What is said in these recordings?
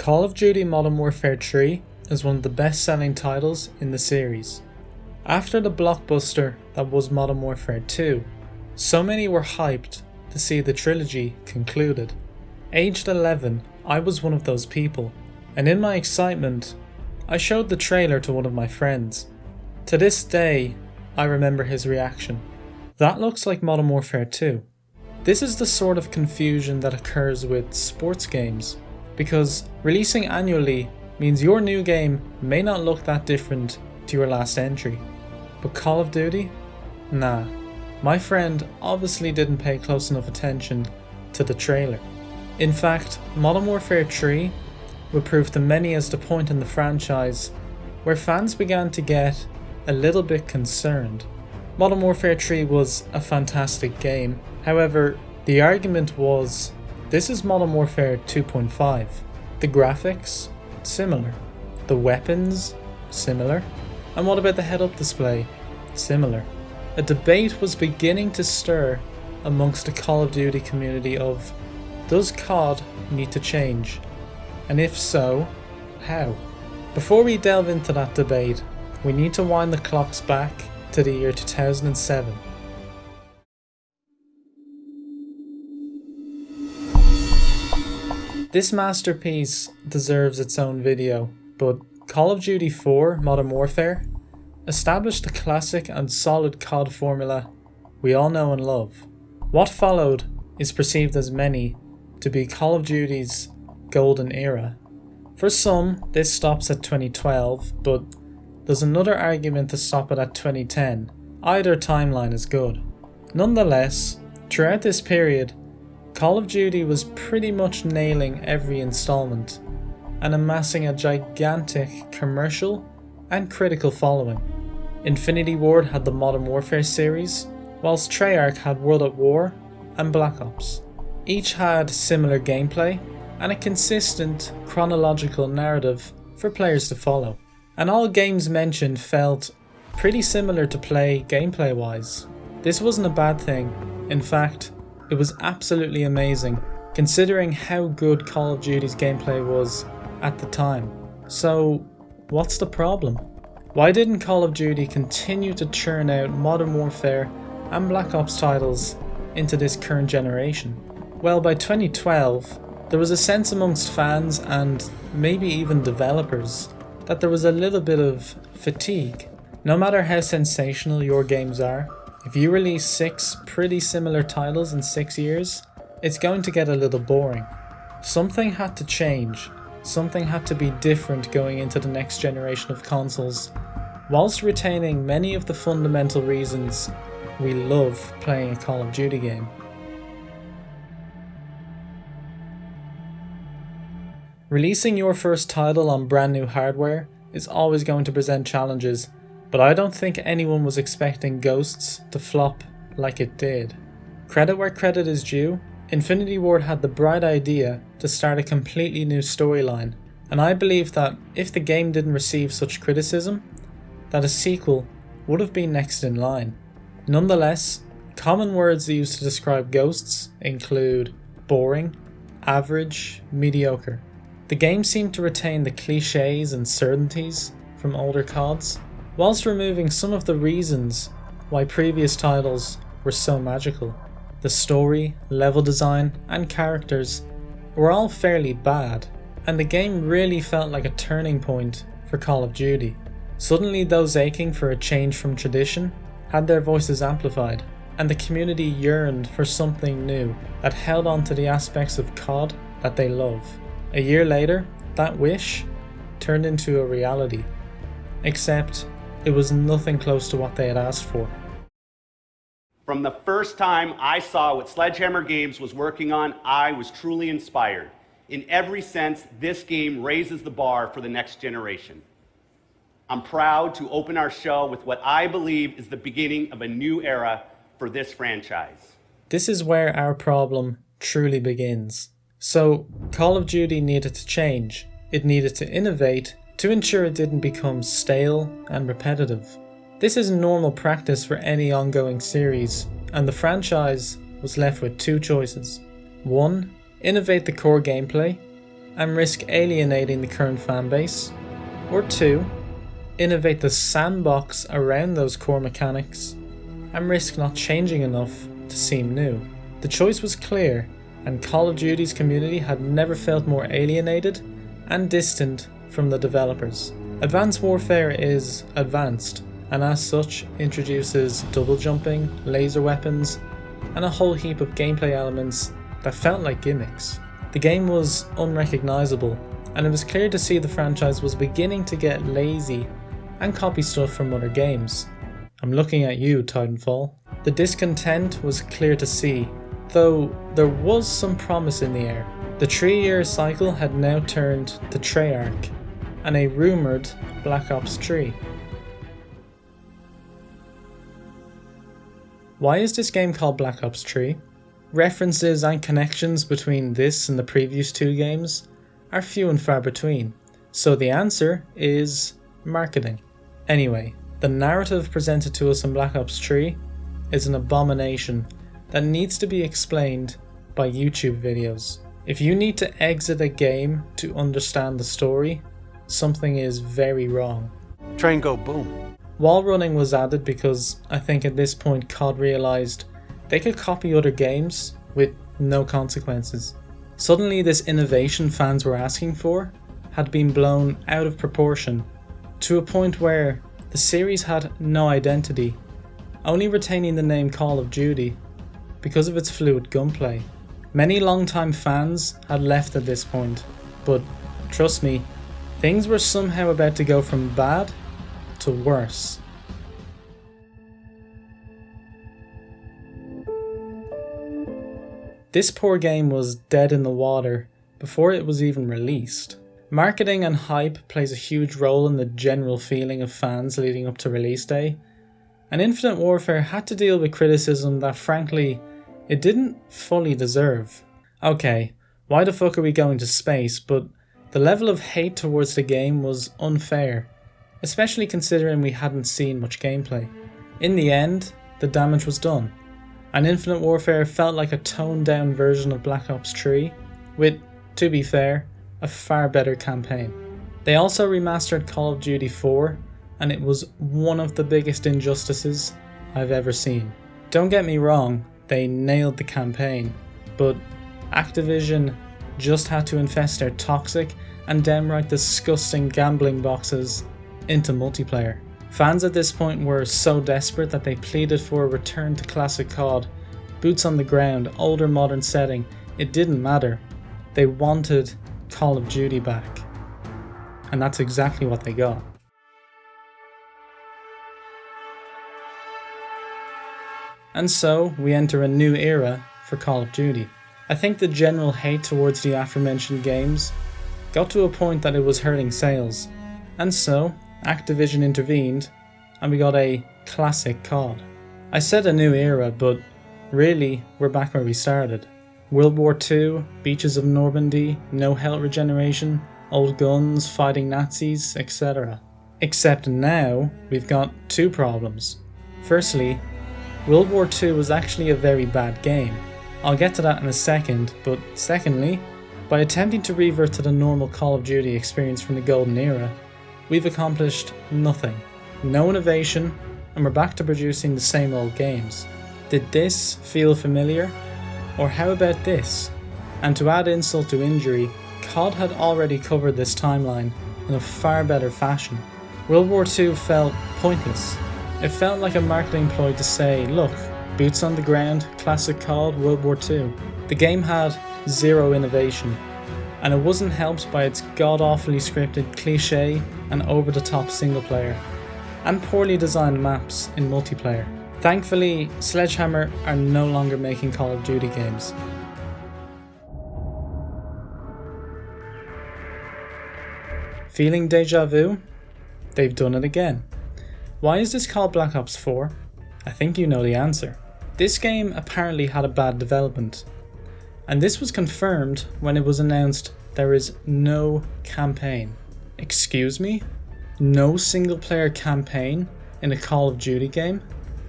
Call of Duty Modern Warfare 3 is one of the best-selling titles in the series. After the blockbuster that was Modern Warfare 2, so many were hyped to see the trilogy concluded. Aged 11, I was one of those people, and in my excitement, I showed the trailer to one of my friends. To this day, I remember his reaction. That looks like Modern Warfare 2. This is the sort of confusion that occurs with sports games, because releasing annually means your new game may not look that different to your last entry. But Call of Duty? Nah. My friend obviously didn't pay close enough attention to the trailer. In fact, Modern Warfare 3 would prove to many as the point in the franchise where fans began to get a little bit concerned. Modern Warfare 3 was a fantastic game, however, the argument was, this is Modern Warfare 2.5. The graphics? Similar. The weapons? Similar. And what about the head-up display? Similar. A debate was beginning to stir amongst the Call of Duty community of, does COD need to change? And if so, how? Before we delve into that debate, we need to wind the clocks back to the year 2007. This masterpiece deserves its own video, but Call of Duty 4 Modern Warfare established the classic and solid COD formula we all know and love. What followed is perceived as many to be Call of Duty's golden era. For some, this stops at 2012, but there's another argument to stop it at 2010. Either timeline is good. Nonetheless, throughout this period, Call of Duty was pretty much nailing every installment and amassing a gigantic commercial and critical following. Infinity Ward had the Modern Warfare series, whilst Treyarch had World at War and Black Ops. Each had similar gameplay and a consistent chronological narrative for players to follow. And all games mentioned felt pretty similar to play gameplay wise. This wasn't a bad thing. In fact, it was absolutely amazing considering how good Call of Duty's gameplay was at the time. So what's the problem? Why didn't Call of Duty continue to churn out Modern Warfare and Black Ops titles into this current generation? Well, by 2012, there was a sense amongst fans and maybe even developers that there was a little bit of fatigue. No matter how sensational your games are, if you release 6 pretty similar titles in 6 years, it's going to get a little boring. Something had to change. Something had to be different going into the next generation of consoles, whilst retaining many of the fundamental reasons we love playing a Call of Duty game. Releasing your first title on brand new hardware is always going to present challenges, but I don't think anyone was expecting Ghosts to flop like it did. Credit where credit is due, Infinity Ward had the bright idea to start a completely new storyline, and I believe that if the game didn't receive such criticism, that a sequel would have been next in line. Nonetheless, common words used to describe Ghosts include boring, average, mediocre. The game seemed to retain the cliches and certainties from older CODs, whilst removing some of the reasons why previous titles were so magical. The story, level design, and characters were all fairly bad, and the game really felt like a turning point for Call of Duty. Suddenly those aching for a change from tradition had their voices amplified, and the community yearned for something new that held on to the aspects of COD that they love. A year later, that wish turned into a reality, except it was nothing close to what they had asked for. From the first time I saw what Sledgehammer Games was working on, I was truly inspired. In every sense, this game raises the bar for the next generation. I'm proud to open our show with what I believe is the beginning of a new era for this franchise. This is where our problem truly begins. So, Call of Duty needed to change. It needed to innovate to ensure it didn't become stale and repetitive. This is normal practice for any ongoing series, and the franchise was left with two choices. 1. Innovate the core gameplay, and risk alienating the current fanbase, or 2, innovate the sandbox around those core mechanics and risk not changing enough to seem new. The choice was clear, and Call of Duty's community had never felt more alienated and distant from the developers. Advanced Warfare is advanced, and as such introduces double jumping, laser weapons, and a whole heap of gameplay elements that felt like gimmicks. The game was unrecognisable, and it was clear to see the franchise was beginning to get lazy and copy stuff from other games. I'm looking at you, Titanfall. The discontent was clear to see, though there was some promise in the air. The 3-year cycle had now turned to Treyarch and a rumoured Black Ops 3. Why is this game called Black Ops 3? References and connections between this and the previous 2 games are few and far between, so the answer is marketing. Anyway, the narrative presented to us in Black Ops 3 is an abomination that needs to be explained by YouTube videos. If you need to exit a game to understand the story, something is very wrong. Train go boom. Wall running was added because I think at this point COD realised they could copy other games with no consequences. Suddenly this innovation fans were asking for had been blown out of proportion to a point where the series had no identity, only retaining the name Call of Duty because of its fluid gunplay. Many longtime fans had left at this point, but trust me, things were somehow about to go from bad to worse. This poor game was dead in the water before it was even released. Marketing and hype plays a huge role in the general feeling of fans leading up to release day, and Infinite Warfare had to deal with criticism that frankly, it didn't fully deserve. Okay, why the fuck are we going to space, but the level of hate towards the game was unfair, especially considering we hadn't seen much gameplay. In the end, the damage was done, and Infinite Warfare felt like a toned down version of Black Ops 3, with, to be fair, a far better campaign. They also remastered Call of Duty 4, and it was one of the biggest injustices I've ever seen. Don't get me wrong, they nailed the campaign, but Activision just had to infest their toxic and downright disgusting gambling boxes into multiplayer. Fans at this point were so desperate that they pleaded for a return to classic COD, boots on the ground, older modern setting. It didn't matter. They wanted Call of Duty back. And that's exactly what they got. And so we enter a new era for Call of Duty. I think the general hate towards the aforementioned games got to a point that it was hurting sales, and so Activision intervened and we got a classic COD. I said a new era, but really we're back where we started. World War II, beaches of Normandy, no health regeneration, old guns, fighting Nazis, etc. Except now we've got 2 problems. Firstly, World War II was actually a very bad game. I'll get to that in a second, but secondly, by attempting to revert to the normal Call of Duty experience from the golden era, we've accomplished nothing. No innovation, and we're back to producing the same old games. Did this feel familiar? Or how about this? And to add insult to injury, COD had already covered this timeline in a far better fashion. World War II felt pointless. It felt like a marketing ploy to say, look, boots on the ground, classic COD, World War II. The game had zero innovation, and it wasn't helped by its god-awfully scripted cliché and over-the-top single-player, and poorly designed maps in multiplayer. Thankfully, Sledgehammer are no longer making Call of Duty games. Feeling deja vu? They've done it again. Why is this called Black Ops 4? I think you know the answer. This game apparently had a bad development, and this was confirmed when it was announced there is no campaign. Excuse me? No single player campaign in a Call of Duty game?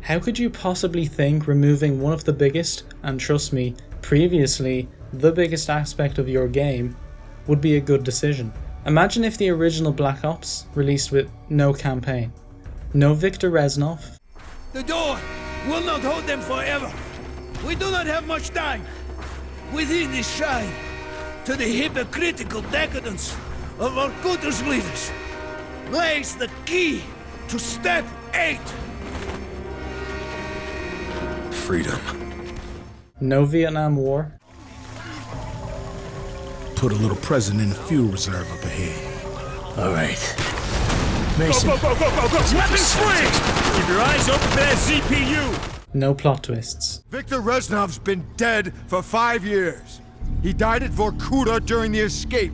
How could you possibly think removing one of the biggest, and trust me, previously the biggest aspect of your game would be a good decision. Imagine if the original Black Ops released with no campaign, no Viktor Reznov. The door will not hold them forever. We do not have much time. Within this shrine, to the hypocritical decadence of our Kutas leaders, lays the key to step 8. Freedom. No Vietnam War. Put a little present in the fuel reserve up ahead. All right. Mason. Go! Weapons free! Keep your eyes open for that CPU! No plot twists. Viktor Reznov's been dead for 5 years. He died at Vorkuta during the escape.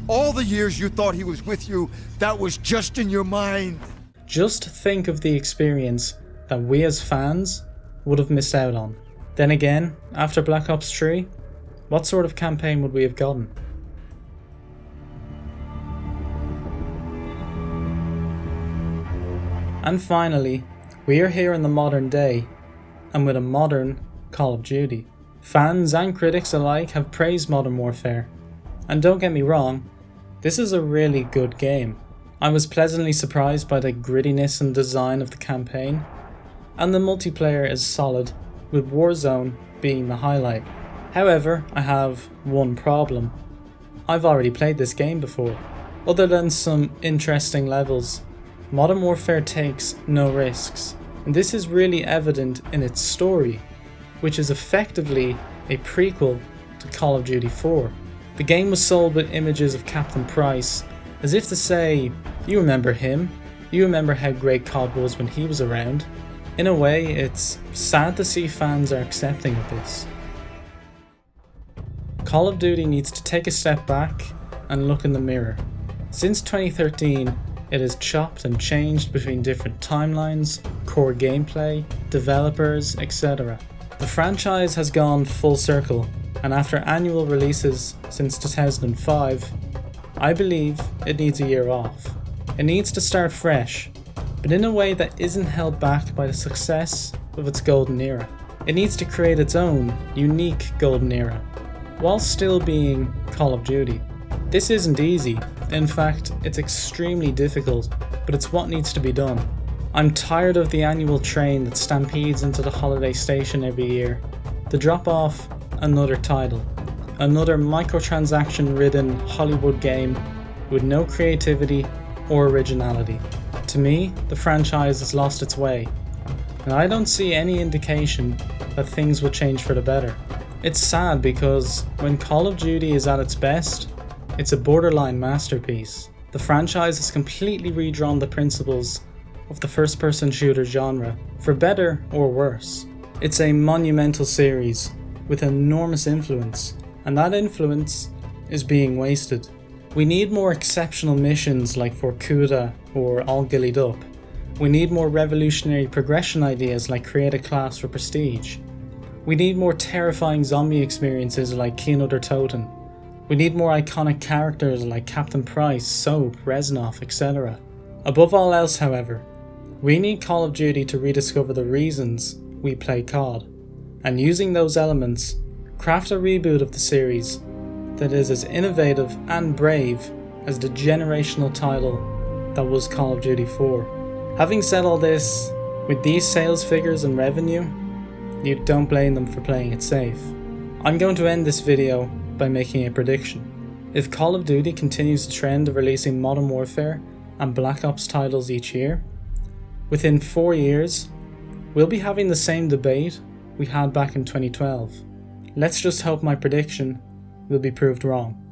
All the years you thought he was with you, that was just in your mind. Just think of the experience that we as fans would have missed out on. Then again, after Black Ops 3, what sort of campaign would we have gotten? And finally, we are here in the modern day, and with a modern Call of Duty. Fans and critics alike have praised Modern Warfare, and don't get me wrong, this is a really good game. I was pleasantly surprised by the grittiness and design of the campaign, and the multiplayer is solid, with Warzone being the highlight. However, I have one problem. I've already played this game before. Other than some interesting levels, Modern Warfare takes no risks, and this is really evident in its story, which is effectively a prequel to Call of Duty 4. The game was sold with images of Captain Price, as if to say, you remember him, you remember how great COD was when he was around. In a way, it's sad to see fans are accepting of this. Call of Duty needs to take a step back and look in the mirror. Since 2013, it has chopped and changed between different timelines, core gameplay, developers, etc. The franchise has gone full circle, and after annual releases since 2005, I believe it needs a year off. It needs to start fresh, but in a way that isn't held back by the success of its golden era. It needs to create its own, unique golden era, while still being Call of Duty. This isn't easy, in fact, it's extremely difficult, but it's what needs to be done. I'm tired of the annual train that stampedes into the holiday station every year, to drop off another title, another microtransaction-ridden Hollywood game with no creativity or originality. To me, the franchise has lost its way, and I don't see any indication that things will change for the better. It's sad because when Call of Duty is at its best, it's a borderline masterpiece. The franchise has completely redrawn the principles of the first-person shooter genre, for better or worse. It's a monumental series with enormous influence, and that influence is being wasted. We need more exceptional missions like Vorkuta or All Gillied Up. We need more revolutionary progression ideas like Create a Class for Prestige. We need more terrifying zombie experiences like Kino der Toten. We need more iconic characters like Captain Price, Soap, Reznov, etc. Above all else, however, we need Call of Duty to rediscover the reasons we play COD, and using those elements, craft a reboot of the series that is as innovative and brave as the generational title that was Call of Duty 4. Having said all this, with these sales figures and revenue, you don't blame them for playing it safe. I'm going to end this video by making a prediction. If Call of Duty continues the trend of releasing Modern Warfare and Black Ops titles each year, within 4 years, we'll be having the same debate we had back in 2012. Let's just hope my prediction will be proved wrong.